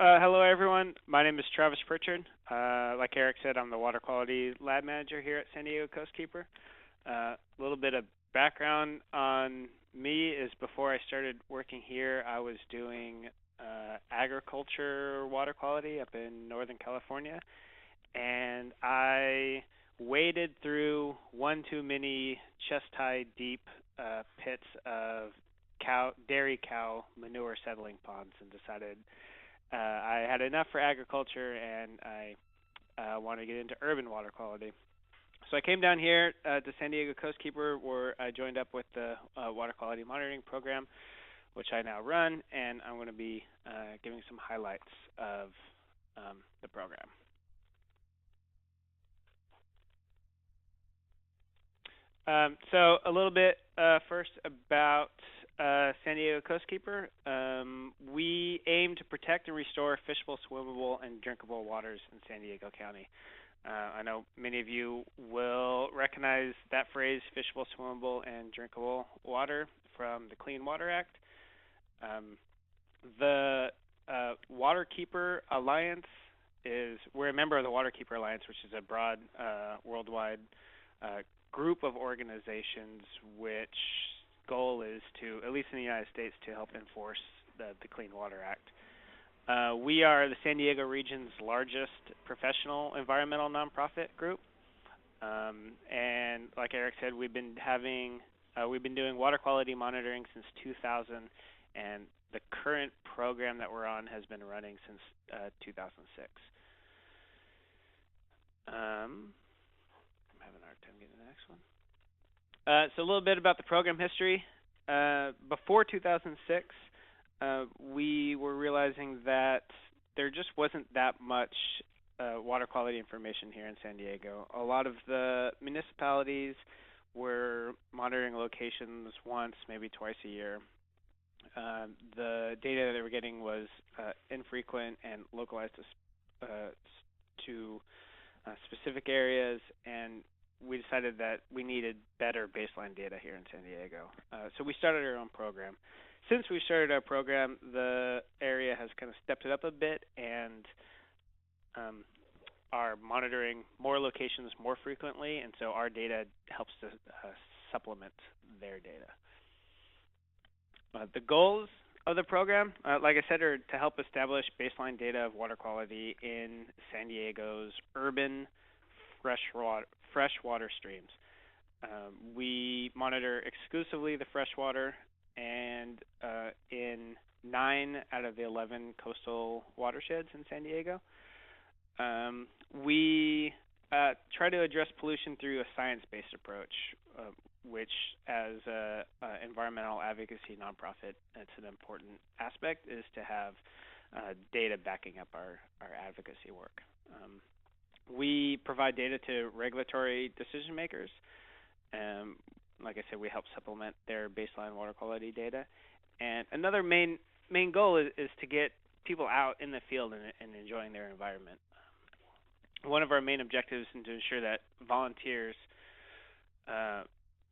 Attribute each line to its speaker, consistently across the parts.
Speaker 1: Hello, everyone. My name is Travis Pritchard. Like Eric said, I'm the water quality lab manager here at San Diego Coastkeeper. A little bit of background on me is before I started working here, I was doing agriculture water quality up in Northern California, and I waded through one too many chest-high deep pits of dairy cow manure settling ponds and decided I had enough for agriculture and I wanted to get into urban water quality. So I came down here to San Diego Coastkeeper where I joined up with the water quality monitoring program, which I now run, and I'm going to be giving some highlights of the program. So a little bit first about San Diego Coastkeeper. We aim to protect and restore fishable, swimmable, and drinkable waters in San Diego County. I know many of you will recognize that phrase, fishable, swimmable, and drinkable water from the Clean Water Act. The Waterkeeper Alliance we're a member of the Waterkeeper Alliance, which is a broad worldwide group of organizations which goal is to, at least in the United States, to help enforce the Clean Water Act. We are the San Diego region's largest professional environmental nonprofit group, and like Eric said, we've been doing water quality monitoring since 2000, and the current program that we're on has been running since 2006. I'm having a hard time getting the next one. So a little bit about the program history. Before 2006, we were realizing that there just wasn't that much water quality information here in San Diego. A lot of the municipalities were monitoring locations once, maybe twice a year. The data that they were getting was infrequent and localized to specific areas, and we decided that we needed better baseline data here in San Diego. So we started our own program. Since we started our program, the area has kind of stepped it up a bit and are monitoring more locations more frequently, and so our data helps to supplement their data. The goals of the program, like I said, are to help establish baseline data of water quality in San Diego's urban freshwater streams. We monitor exclusively the freshwater, and in 9 out of the 11 coastal watersheds in San Diego. We try to address pollution through a science-based approach, which as an environmental advocacy nonprofit, it's an important aspect, is to have data backing up our advocacy work. We provide data to regulatory decision makers. Like I said, we help supplement their baseline water quality data. And another main goal is to get people out in the field and enjoying their environment. One of our main objectives is to ensure that volunteers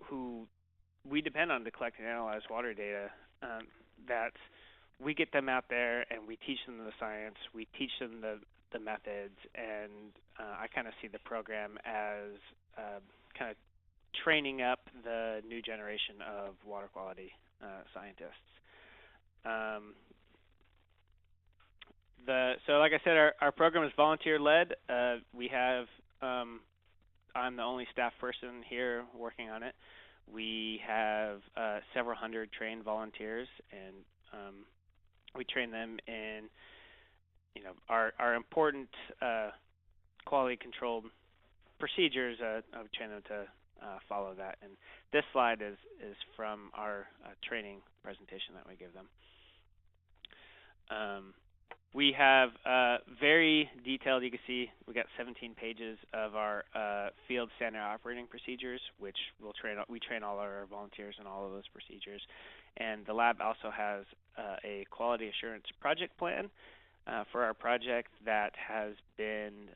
Speaker 1: who we depend on to collect and analyze water data, that we get them out there and we teach them the science, we teach them the methods, and I kind of see the program as kind of training up the new generation of water quality scientists. So like I said, our program is volunteer-led. We have, I'm the only staff person here working on it. We have several hundred trained volunteers, and we train them in, our important quality controlled procedures. I would train them to follow that. And this slide is from our training presentation that we give them. We have very detailed, you can see we got 17 pages of our field standard operating procedures, which we train all our volunteers in all of those procedures. And the lab also has a quality assurance project plan for our project that has been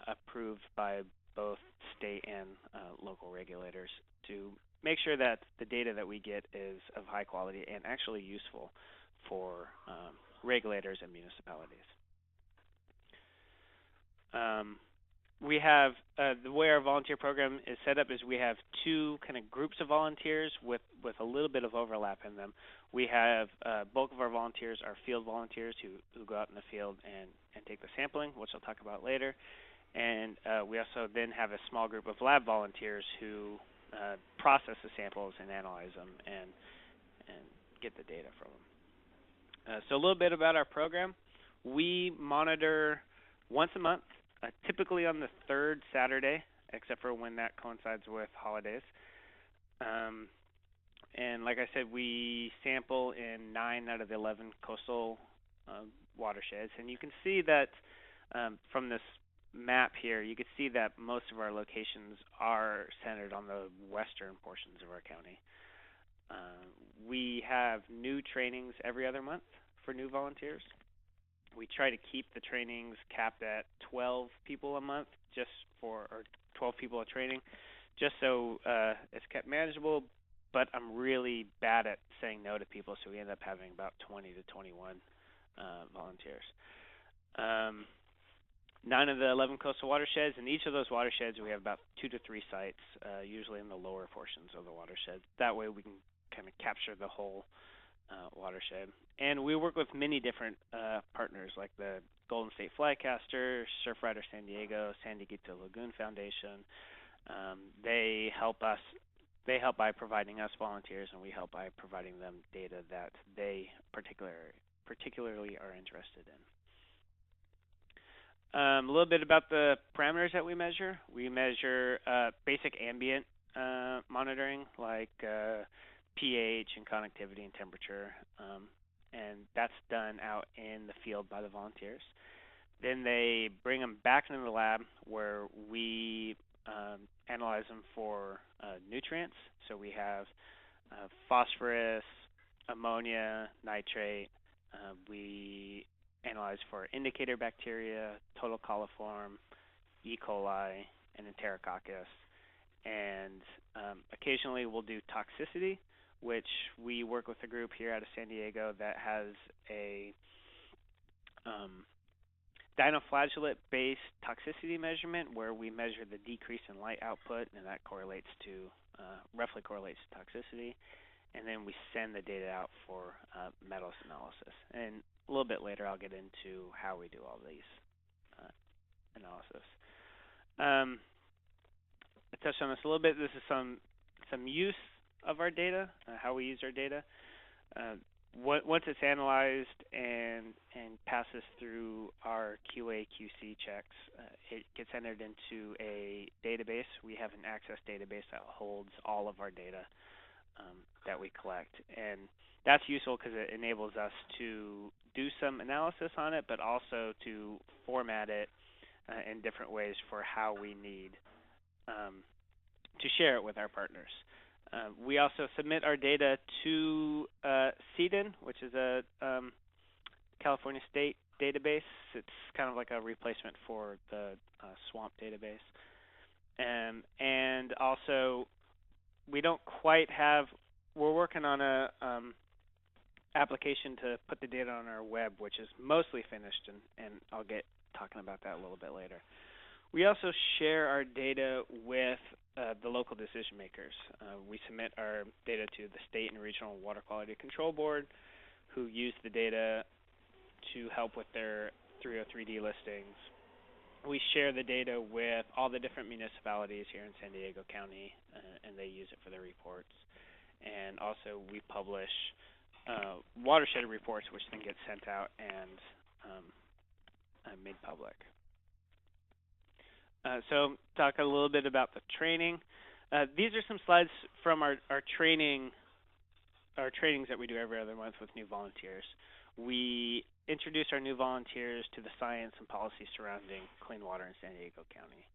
Speaker 1: approved by both state and local regulators to make sure that the data that we get is of high quality and actually useful for regulators and municipalities. We have the way our volunteer program is set up is we have two kind of groups of volunteers with a little bit of overlap in them. We have bulk of our volunteers are field volunteers who go out in the field and take the sampling, which I'll talk about later. And we also then have a small group of lab volunteers who process the samples and analyze them and get the data from them. So a little bit about our program. We monitor once a month, typically on the third Saturday, except for when that coincides with holidays. And like I said, we sample in 9 out of the 11 coastal watersheds. And you can see that from this map here, you can see that most of our locations are centered on the western portions of our county. We have new trainings every other month for new volunteers. We try to keep the trainings capped at 12 people a month, or 12 people a training, just so it's kept manageable. But I'm really bad at saying no to people, so we end up having about 20 to 21 volunteers. 9 of the 11 coastal watersheds. In each of those watersheds, we have about 2 to 3 sites, usually in the lower portions of the watershed. That way we can kind of capture the whole watershed. And we work with many different partners, like the Golden State Flycaster, Surfrider San Diego, San Dieguito Lagoon Foundation. They help by providing us volunteers, and we help by providing them data that they particularly are interested in. A little bit about the parameters that we measure. We measure basic ambient monitoring, like pH and conductivity and temperature, and that's done out in the field by the volunteers. Then they bring them back into the lab where we analyze them for nutrients. So we have phosphorus, ammonia, nitrate. We analyze for indicator bacteria, total coliform, E. coli, and enterococcus. And occasionally we'll do toxicity, which we work with a group here out of San Diego that has a dinoflagellate-based toxicity measurement where we measure the decrease in light output, and that correlates to roughly correlates to toxicity. And then we send the data out for metals analysis. And a little bit later, I'll get into how we do all these analysis. I touched on this a little bit. This is some use of our data, how we use our data. Once it's analyzed and passes through our QA/QC checks, it gets entered into a database. We have an access database that holds all of our data that we collect, and that's useful because it enables us to do some analysis on it, but also to format it in different ways for how we need to share it with our partners. We also submit our data to CDIN, which is a California state database. It's kind of like a replacement for the SWAMP database. And also, we don't quite have, we're working on a application to put the data on our web, which is mostly finished, and I'll get talking about that a little bit later. We also share our data with the local decision makers. We submit our data to the state and regional water quality control board, who use the data to help with their 303D listings. We share the data with all the different municipalities here in San Diego County, and they use it for their reports. And also we publish watershed reports, which then get sent out and made public. So talk a little bit about the training. These are some slides from our trainings that we do every other month with new volunteers. We introduce our new volunteers to the science and policy surrounding clean water in San Diego County.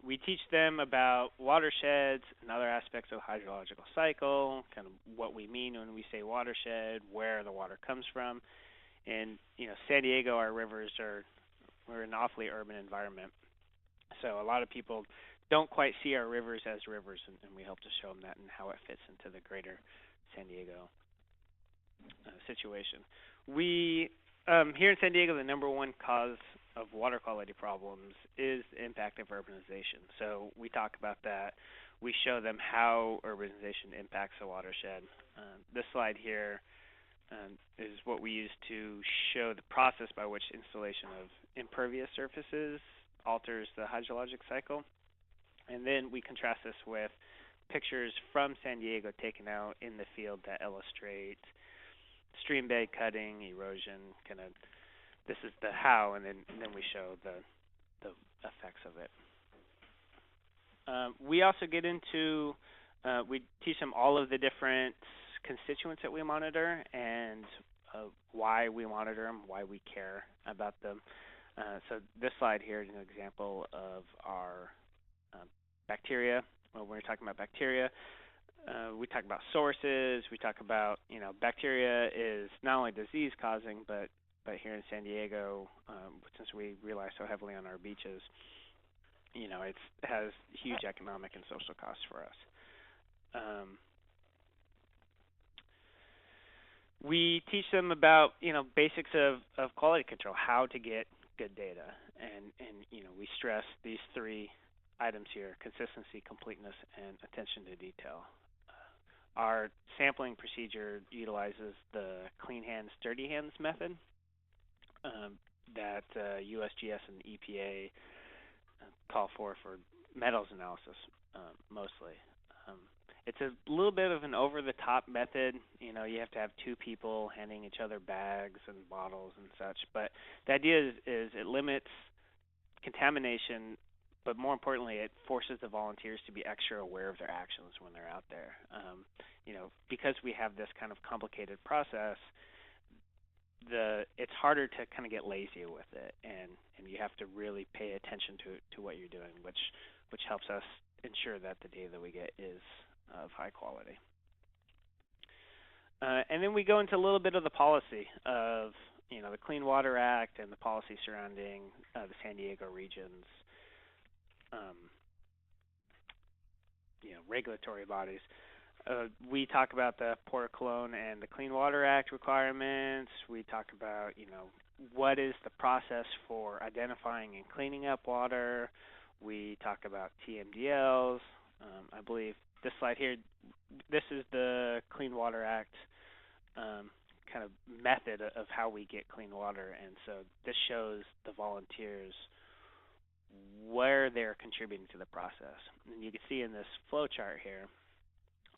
Speaker 1: We teach them about watersheds and other aspects of the hydrological cycle, kind of what we mean when we say watershed, where the water comes from. And San Diego, our rivers we're an awfully urban environment. So a lot of people don't quite see our rivers as rivers, and we help to show them that and how it fits into the greater San Diego situation. We, here in San Diego, the #1 cause of water quality problems is the impact of urbanization. So we talk about that. We show them how urbanization impacts the watershed. This slide here is what we use to show the process by which installation of impervious surfaces alters the hydrologic cycle. And then we contrast this with pictures from San Diego taken out in the field that illustrate stream bed cutting, erosion, kind of. This is the how, and then we show the effects of it. We also get into we teach them all of the different constituents that we monitor and why we monitor them, why we care about them. So this slide here is an example of our bacteria. Well, when we're talking about bacteria, we talk about sources. We talk about, bacteria is not only disease causing, but here in San Diego, since we rely so heavily on our beaches, it has huge economic and social costs for us. We teach them about, basics of quality control, how to get good data, and we stress these three items here: consistency, completeness, and attention to detail. Our sampling procedure utilizes the clean hands, dirty hands method that USGS and EPA call for metals analysis mostly. It's a little bit of an over-the-top method. You have to have two people handing each other bags and bottles and such. But the idea is it limits contamination, but more importantly, it forces the volunteers to be extra aware of their actions when they're out there. Because we have this kind of complicated process, it's harder to kind of get lazy with it, and you have to really pay attention to what you're doing, which helps us ensure that the data that we get is of high quality. And then we go into a little bit of the policy of the Clean Water Act and the policy surrounding the San Diego region's regulatory bodies. We talk about the Port of Cologne and the Clean Water Act requirements. We talk about, what is the process for identifying and cleaning up water. We talk about TMDLs. I believe this slide here, this is the Clean Water Act kind of method of how we get clean water. And so this shows the volunteers where they're contributing to the process. And you can see in this flow chart here,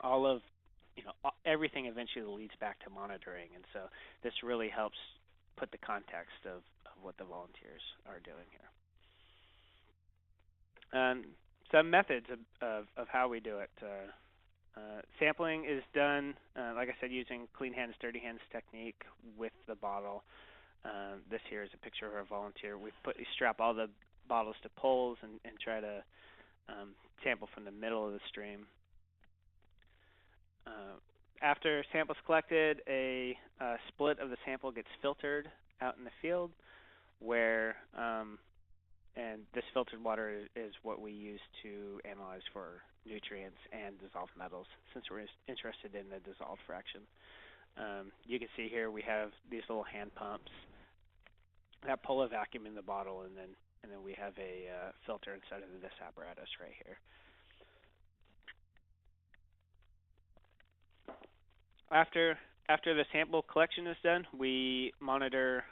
Speaker 1: all of everything eventually leads back to monitoring, and so this really helps put the context of what the volunteers are doing here. Some methods of how we do it. Sampling is done, like I said, using clean hands, dirty hands technique with the bottle. This here is a picture of our volunteer. We strap all the bottles to poles and try to sample from the middle of the stream. After samples collected, a split of the sample gets filtered out in the field, where and this filtered water is what we use to analyze for nutrients and dissolved metals, since we're interested in the dissolved fraction. You can see here we have these little hand pumps that pull a vacuum in the bottle, and then we have a filter inside of this apparatus right here. After the sample collection is done, we monitor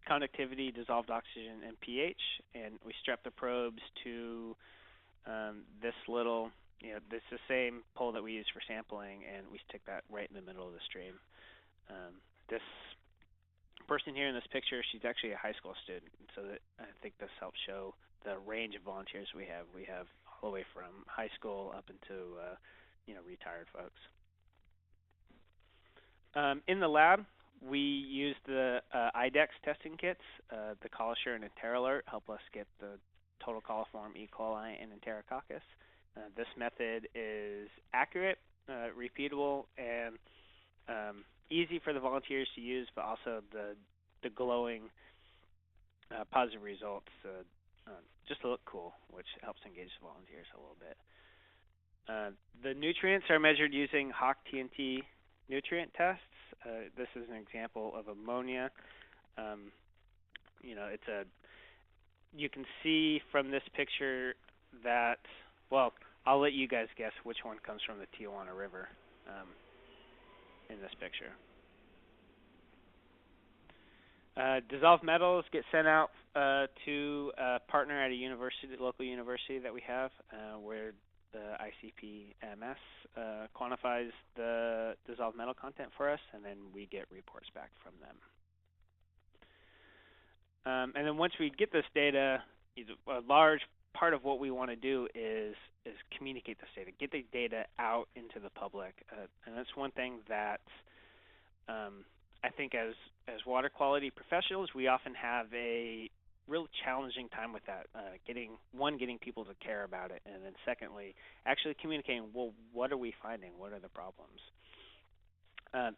Speaker 1: conductivity, dissolved oxygen, and pH, and we strap the probes to this little, this is the same pole that we use for sampling, and we stick that right in the middle of the stream. This person here in this picture, she's actually a high school student, so that I think this helps show the range of volunteers we have. We have all the way from high school up into retired folks. In the lab, we use the IDEX testing kits. The ColiSure and EnterAlert help us get the total coliform, E. coli, and Enterococcus. This method is accurate, repeatable, and easy for the volunteers to use, but also the glowing positive results just look cool, which helps engage the volunteers a little bit. The nutrients are measured using Hawk TNT nutrient tests. This is an example of ammonia. it's you can see from this picture that, well, I'll let you guys guess which one comes from the Tijuana River um, in this picture. Dissolved metals get sent out to a partner at a university, local university that we have, where the ICP-MS quantifies the dissolved metal content for us, and then we get reports back from them. And then once we get this data, a large part of what we want to do is communicate this data, get the data out into the public, and that's one thing that I think as water quality professionals, we often have a real challenging time with that. Getting people to care about it, and then secondly, actually communicating. Well, what are we finding? What are the problems?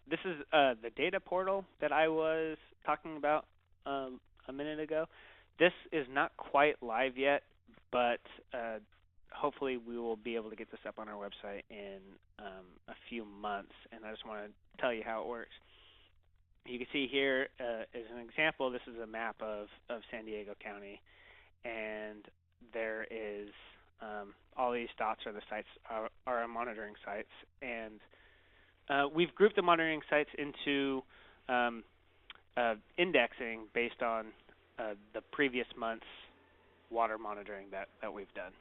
Speaker 1: This is the data portal that I was talking about a minute ago. This is not quite live yet, but hopefully we will be able to get this up on our website in a few months. And I just want to tell you how it works. You can see here as an example, this is a map of San Diego County, and there is all these dots are the sites, are our monitoring sites, and we've grouped the monitoring sites into indexing based on the previous month's water monitoring that we've done.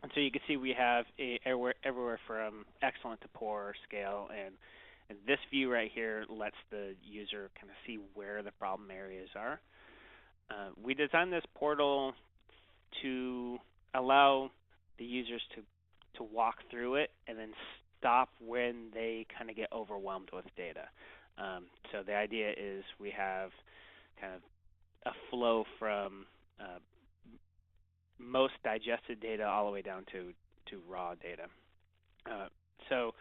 Speaker 1: And so you can see we have everywhere from excellent to poor scale, and this view right here lets the user kind of see where the problem areas are. We designed this portal to allow the users to walk through it and then stop when they kind of get overwhelmed with data. So the idea is we have kind of a flow from most digested data all the way down to raw data. So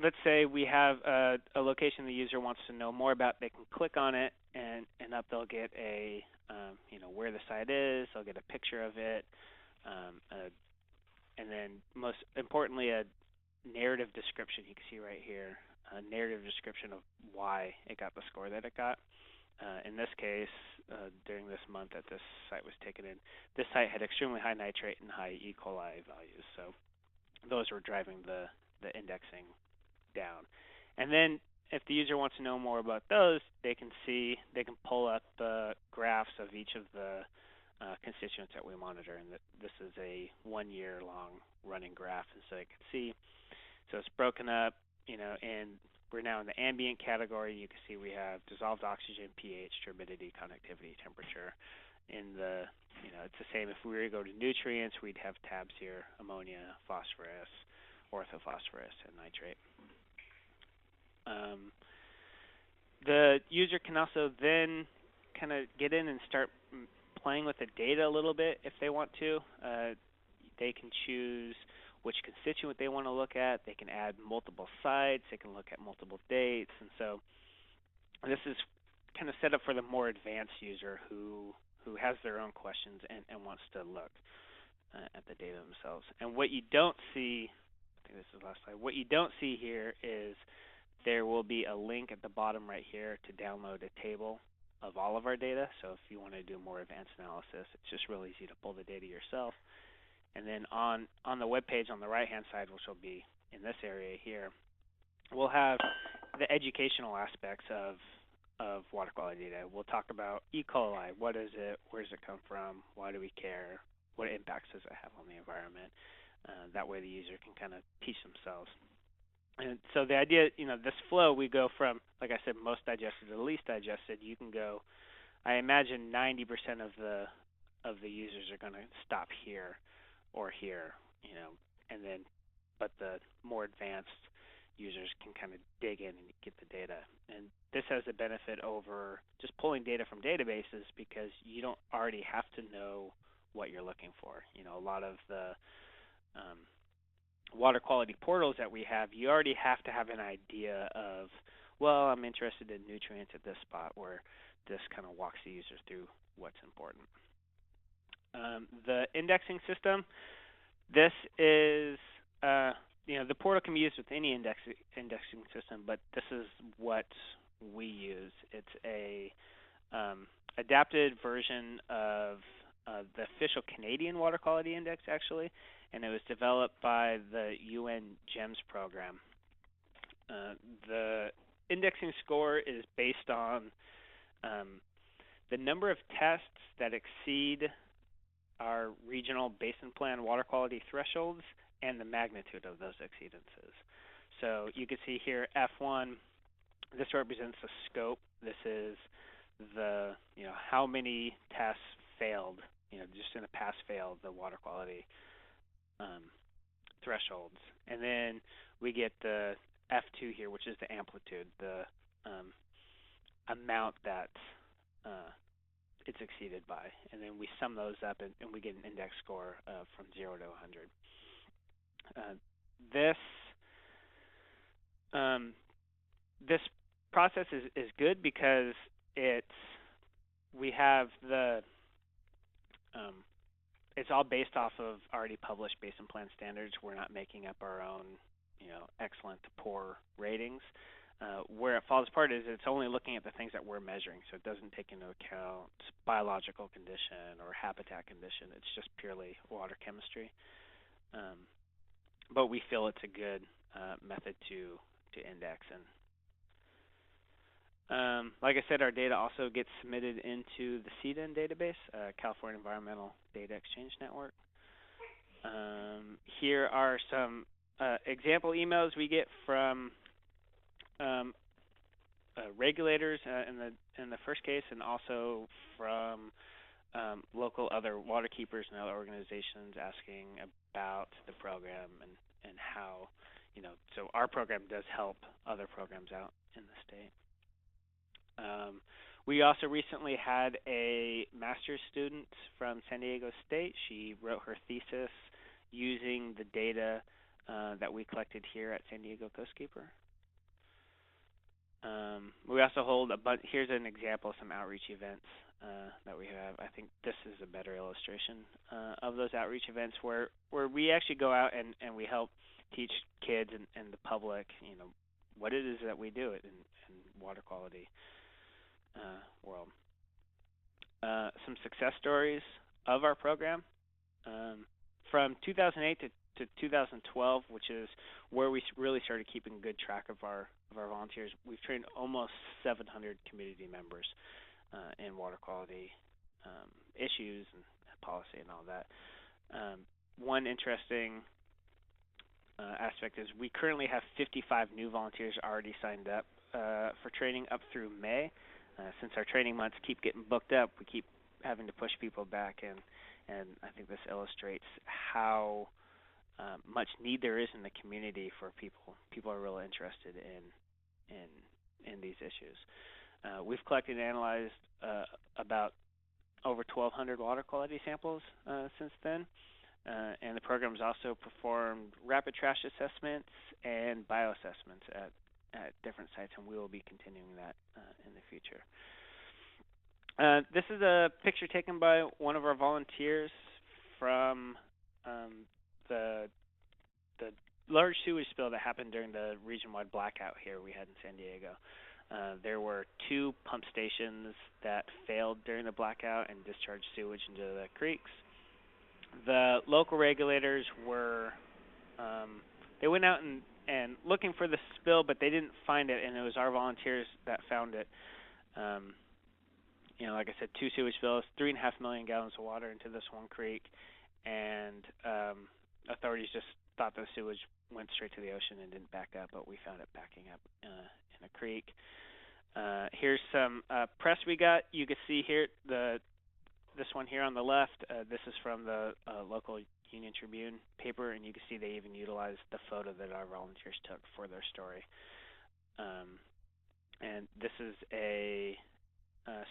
Speaker 1: let's say we have a location the user wants to know more about. They can click on it, and up they'll get a where the site is. They'll get a picture of it, and then most importantly a narrative description. You can see right here a narrative description of why it got the score that it got. In this case, during this month that this site was taken in, this site had extremely high nitrate and high E. coli values. So those were driving the indexing down. And then if the user wants to know more about those, they can pull up graphs of each of the constituents that we monitor. And this is a 1 year long running graph, and so they can see. So it's broken up, and we're now in the ambient category. You can see we have dissolved oxygen, pH, turbidity, conductivity, temperature. In the, it's the same. If we were to go to nutrients, we'd have tabs here: ammonia, phosphorus, orthophosphorus, and nitrate. The user can also then kind of get in and start playing with the data a little bit if they want to. They can choose which constituent they want to look at. They can add multiple sites. They can look at multiple dates. And so this is kind of set up for the more advanced user who has their own questions and wants to look at the data themselves. And what you don't see, I think this is the last slide, what you don't see here is there will be a link at the bottom right here to download a table of all of our data. So if you want to do more advanced analysis, it's just real easy to pull the data yourself. And then on the web page on the right-hand side, which will be in this area here, we'll have the educational aspects of water quality data. We'll talk about E. coli. What is it? Where does it come from? Why do we care? What impacts does it have on the environment? That way the user can kind of teach themselves. And so the idea, this flow, we go from, like I said, most digested to least digested. You can go, I imagine 90% of the users are going to stop here or here, and then, but the more advanced users can kind of dig in and get the data. And this has a benefit over just pulling data from databases because you don't already have to know what you're looking for. A lot of the water quality portals that we have, you already have to have an idea of, well, I'm interested in nutrients at this spot, where this kind of walks the user through what's important. The indexing system, this is, the portal can be used with any indexing system, but this is what we use. It's a adapted version of the official Canadian Water Quality Index, actually, and it was developed by the UN GEMS program. The indexing score is based on the number of tests that exceed our regional basin plan water quality thresholds and the magnitude of those exceedances. So you can see here F1, this represents the scope. This is the, how many tests failed, just in the past failed the water quality thresholds. And then we get the F2 here, which is the amplitude, the amount that it's exceeded by. And then we sum those up, and we get an index score from 0 to 100. This process is good because we have it's all based off of already published basin plan standards. We're not making up our own, excellent to poor ratings. Where it falls apart is it's only looking at the things that we're measuring, so it doesn't take into account biological condition or habitat condition. It's just purely water chemistry. But we feel it's a good method to index. And like I said, our data also gets submitted into the CDN database, California Environmental Data Exchange Network. Here are some example emails we get from regulators in the first case, and also from local other water keepers and other organizations asking about the program and how, so our program does help other programs out in the state. We also recently had a master's student from San Diego State. She wrote her thesis using the data that we collected here at San Diego Coastkeeper. We also hold here's an example of some outreach events that we have. I think this is a better illustration of those outreach events where we actually go out and we help teach kids and the public, what it is that we do in water quality world. Some success stories of our program. From 2008 to 2012, which is where we really started keeping good track of our volunteers, we've trained almost 700 community members in water quality issues and policy and all that. One interesting aspect is we currently have 55 new volunteers already signed up for training up through May. Since our training months keep getting booked up, we keep having to push people back, and I think this illustrates how much need there is in the community for people. People are really interested in these issues. We've collected and analyzed about over 1,200 water quality samples since then, and the program's also performed rapid trash assessments and bioassessments at different sites, and we will be continuing that in the future. This is a picture taken by one of our volunteers from the large sewage spill that happened during the region-wide blackout here we had in San Diego. There were 2 pump stations that failed during the blackout and discharged sewage into the creeks. The local regulators were they went out and looking for the spill, but they didn't find it, and it was our volunteers that found it. Like I said, 2 sewage spills, 3.5 million gallons of water into this one creek, and authorities just thought the sewage went straight to the ocean and didn't back up, but we found it backing up in a creek. Here's some press we got. You can see here this one here on the left. This is from the local Union Tribune paper, and you can see they even utilized the photo that our volunteers took for their story. And this is a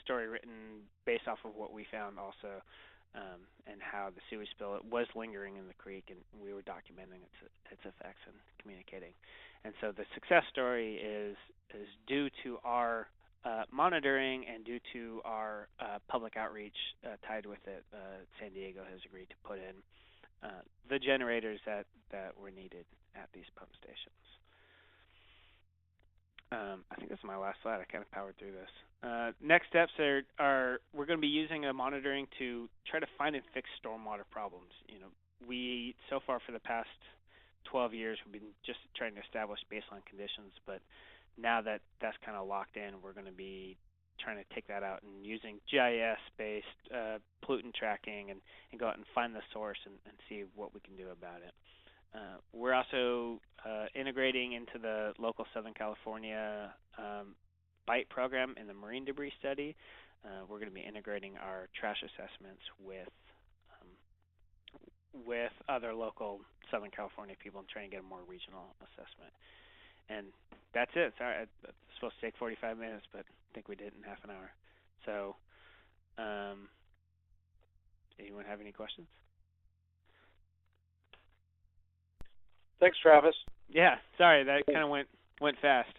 Speaker 1: story written based off of what we found also, and how the sewage spill was lingering in the creek, and we were documenting its effects and communicating. And so the success story is due to our monitoring and due to our public outreach tied with it. San Diego has agreed to put in the generators that were needed at these pump stations. I think this is my last slide. I kind of powered through this. Next steps are we're going to be using a monitoring to try to find and fix stormwater problems. We so far for the past 12 years we've been just trying to establish baseline conditions, but now that that's kind of locked in, we're going to be trying to take that out and using GIS-based pollutant tracking and go out and find the source and see what we can do about it. We're also integrating into the local Southern California BITE program in the marine debris study. We're going to be integrating our trash assessments with other local Southern California people and trying to get a more regional assessment. And that's it. Sorry, it's supposed to take 45 minutes, but I think we did it in half an hour. So, anyone have any questions?
Speaker 2: Thanks, Travis.
Speaker 1: Yeah, sorry, that kind of went fast.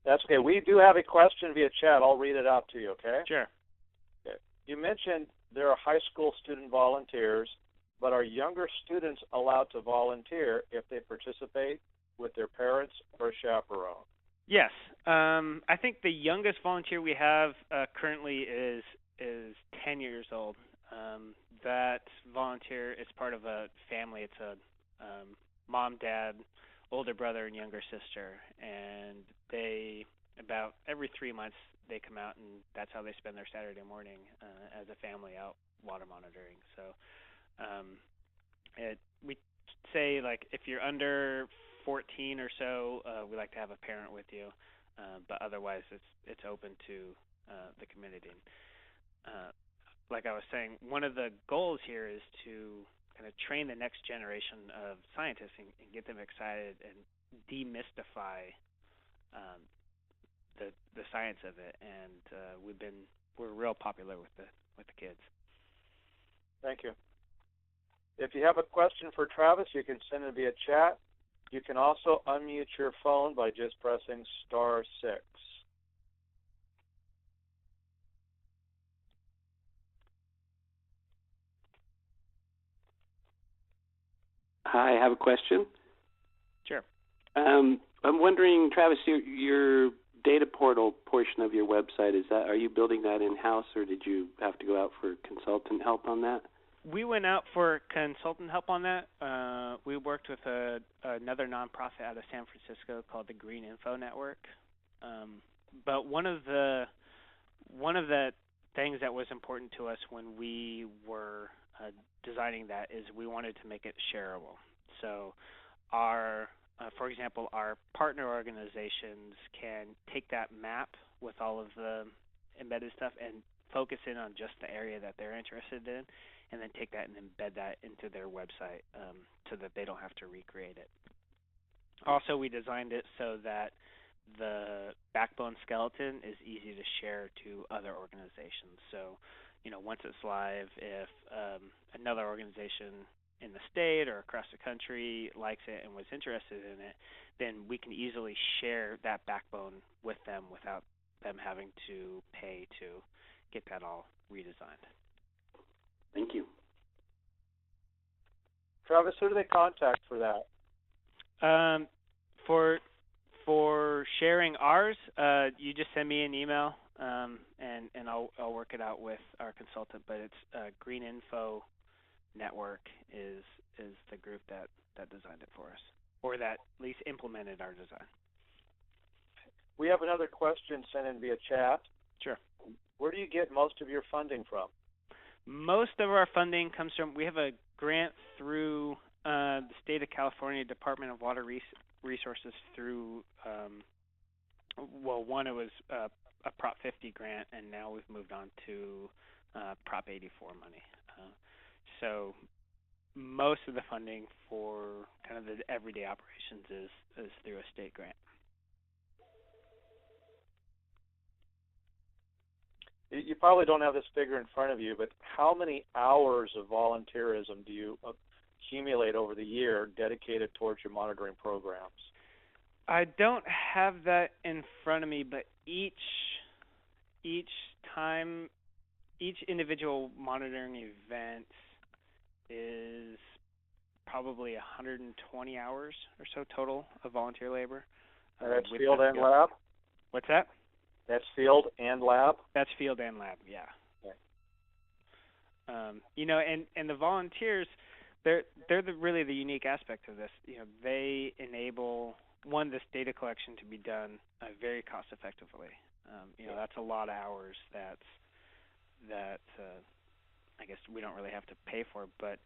Speaker 2: That's okay. We do have a question via chat. I'll read it out to you, okay?
Speaker 1: Sure.
Speaker 2: Okay. You mentioned there are high school student volunteers, but are younger students allowed to volunteer if they participate with their parents or chaperone?
Speaker 1: Yes. I think the youngest volunteer we have currently is 10 years old. That volunteer is part of a family. It's a mom, dad, older brother, and younger sister. And they, about every 3 months, they come out, and that's how they spend their Saturday morning as a family out water monitoring. So we say, like, if you're under 14 or so, we like to have a parent with you, but otherwise it's open to the community. Like I was saying, one of the goals here is to kind of train the next generation of scientists and get them excited and demystify the science of it. And we're real popular with the kids.
Speaker 2: Thank you. If you have a question for Travis, you can send it via chat. You can also unmute your phone by just pressing *6.
Speaker 3: Hi, I have a question.
Speaker 1: Sure.
Speaker 3: I'm wondering, Travis, your data portal portion of your website, are you building that in-house, or did you have to go out for consultant help on that?
Speaker 1: We went out for consultant help on that. We worked with another nonprofit out of San Francisco called the Green Info Network. But one of the things that was important to us when we were designing that is we wanted to make it shareable. So for example, our partner organizations can take that map with all of the embedded stuff and focus in on just the area that they're interested in, and then take that and embed that into their website so that they don't have to recreate it. Also, we designed it so that the backbone skeleton is easy to share to other organizations. So, once it's live, if another organization in the state or across the country likes it and was interested in it, then we can easily share that backbone with them without them having to pay to get that all redesigned.
Speaker 3: Thank you.
Speaker 2: Travis, who do they contact for that?
Speaker 1: For sharing ours, you just send me an email, and I'll work it out with our consultant. But it's Green Info Network is the group that designed it for us, or that at least implemented our design.
Speaker 2: We have another question sent in via chat.
Speaker 1: Sure.
Speaker 2: Where do you get most of your funding from?
Speaker 1: Most of our funding comes from, we have a grant through the State of California Department of Water Resources through, one, it was a Prop 50 grant, and now we've moved on to Prop 84 money. So most of the funding for kind of the everyday operations is through a state grant.
Speaker 2: You probably don't have this figure in front of you, but how many hours of volunteerism do you accumulate over the year dedicated towards your monitoring programs?
Speaker 1: I don't have that in front of me, but each individual monitoring event is probably 120 hours or so total of volunteer labor.
Speaker 2: And that's field and lab?
Speaker 1: What's that?
Speaker 2: That's field and lab?
Speaker 1: That's field and lab, yeah.
Speaker 2: Okay.
Speaker 1: You know, and the volunteers, they're really the unique aspect of this. You know, they enable this data collection to be done very cost effectively. You know, that's a lot of hours that I guess we don't really have to pay for, but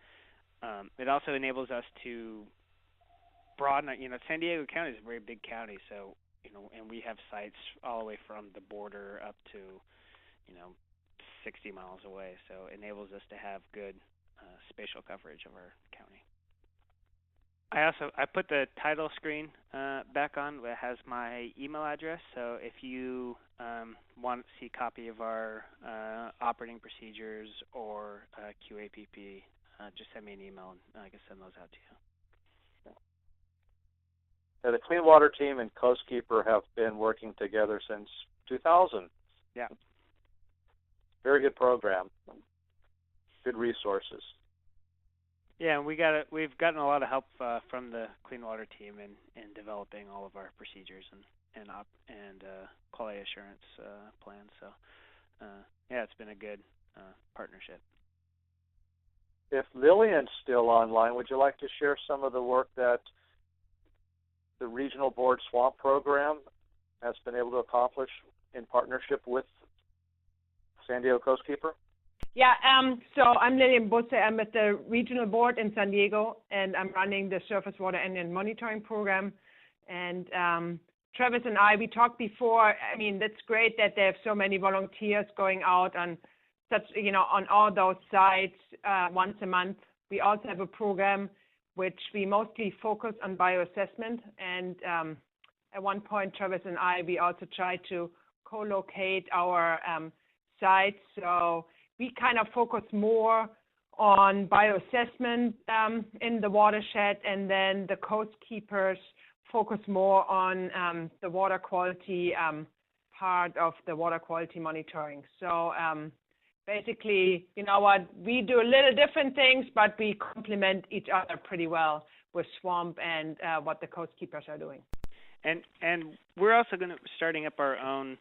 Speaker 1: it also enables us to broaden. You know, San Diego County is a very big county, so you know, and we have sites all the way from the border up to 60 miles away. So it enables us to have good spatial coverage of our county. I put the title screen back on. It has my email address. So if you want to see a copy of our operating procedures or QAPP, just send me an email and I can send those out to you.
Speaker 2: Now, the Clean Water team and Coastkeeper have been working together since 2000.
Speaker 1: Yeah.
Speaker 2: Very good program. Good resources.
Speaker 1: Yeah, and we've gotten a lot of help from the Clean Water team in developing all of our procedures and quality assurance plans. So, yeah, it's been a good partnership.
Speaker 2: If Lillian's still online, would you like to share some of the work that the Regional Board Swamp Program has been able to accomplish in partnership with San Diego Coastkeeper?
Speaker 4: Yeah, so I'm Lillian Busse. I'm at the Regional Board in San Diego, and I'm running the Surface Water Ambient Monitoring Program. And Travis and I, we talked before. I mean, that's great that they have so many volunteers going out on on all those sites once a month. We also have a program which we mostly focus on bioassessment. And at one point, Travis and I, we also tried to co-locate our sites. So we kind of focus more on bioassessment in the watershed, and then the Coastkeepers focus more on the water quality part of the water quality monitoring. So basically, you know what, we do a little different things, but we complement each other pretty well with Swamp and what the Coastkeepers are doing.
Speaker 1: And we're also starting up our own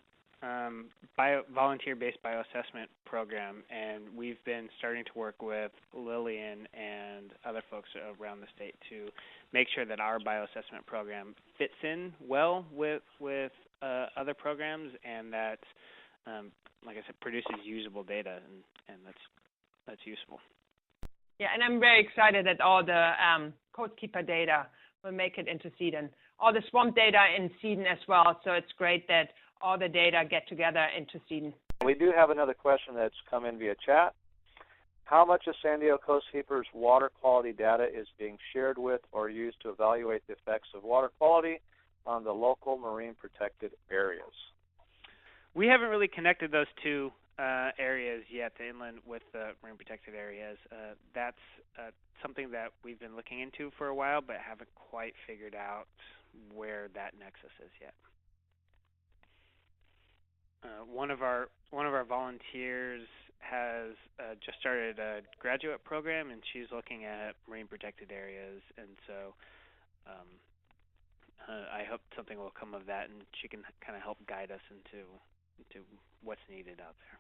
Speaker 1: volunteer-based bioassessment program, and we've been starting to work with Lillian and other folks around the state to make sure that our bioassessment program fits in well with other programs, and that, like I said, produces usable data, and that's useful.
Speaker 4: Yeah, and I'm very excited that all the Coastkeeper data will make it into CEDN. All the Swamp data in CEDN as well, so it's great that all the data get together into CEDN.
Speaker 2: We do have another question that's come in via chat. How much of San Diego Coastkeeper's water quality data is being shared with or used to evaluate the effects of water quality on the local marine protected areas?
Speaker 1: We haven't really connected those two areas yet, the inland with the marine protected areas. That's something that we've been looking into for a while, but haven't quite figured out where that nexus is yet. One of our volunteers has just started a graduate program, and she's looking at marine protected areas, and so I hope something will come of that, and she can kind of help guide us into what's needed out there.